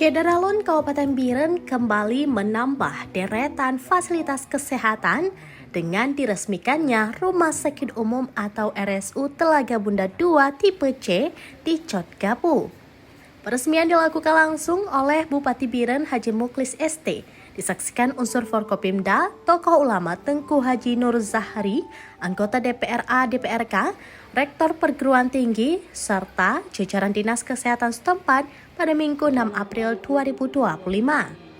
Syederalun Kabupaten Biren kembali menambah deretan fasilitas kesehatan dengan diresmikannya Rumah Sakit Umum atau RSU Telaga Bunda II tipe C di Cotgapu. Peresmian dilakukan langsung oleh Bupati Biren Haji Muklis ST, disaksikan unsur Forkopimda, tokoh ulama Tengku Haji Nur Zahari, anggota DPRA DPRK, Rektor Perguruan Tinggi, serta jajaran Dinas Kesehatan setempat pada Minggu 6 April 2025.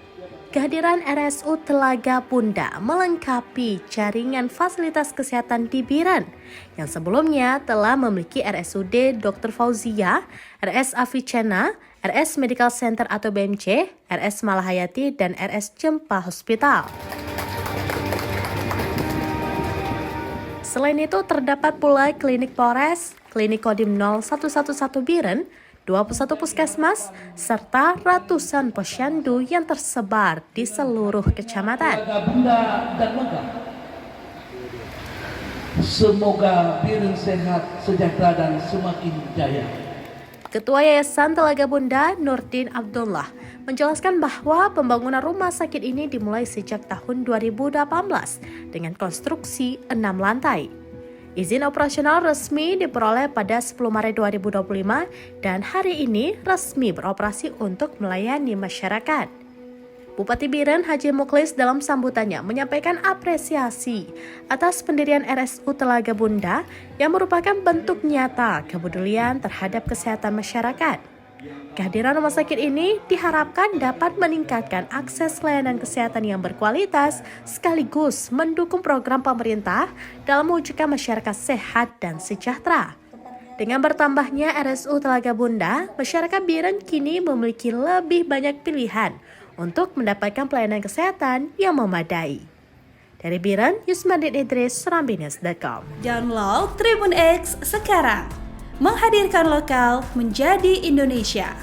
Kehadiran RSU Telaga Bunda melengkapi jaringan fasilitas kesehatan di Biren yang sebelumnya telah memiliki RSUD Dr. Fauzia, RS Avicenna, RS Medical Center atau BMC, RS Malahayati, dan RS Cempa Hospital. Selain itu, terdapat pula Klinik Polres, Klinik Kodim 0111 Biren, 21 puskesmas, serta ratusan posyandu yang tersebar di seluruh kecamatan. Bunda dan megah. Semoga Biren sehat, sejahtera, dan semakin jaya. Ketua Yayasan Telaga Bunda, Nurdin Abdullah, menjelaskan bahwa pembangunan rumah sakit ini dimulai sejak tahun 2018 dengan konstruksi 6 lantai. Izin operasional resmi diperoleh pada 10 Maret 2025 dan hari ini resmi beroperasi untuk melayani masyarakat. Bupati Biren Haji Muklis dalam sambutannya menyampaikan apresiasi atas pendirian RSU Telaga Bunda yang merupakan bentuk nyata kepedulian terhadap kesehatan masyarakat. Kehadiran rumah sakit ini diharapkan dapat meningkatkan akses layanan kesehatan yang berkualitas sekaligus mendukung program pemerintah dalam mewujudkan masyarakat sehat dan sejahtera. Dengan bertambahnya RSU Telaga Bunda, masyarakat Biren kini memiliki lebih banyak pilihan untuk mendapatkan pelayanan kesehatan yang memadai. Dari Biren, Yusmandit Idris, Serambines.com. Download Tribun X sekarang. Menghadirkan lokal menjadi Indonesia.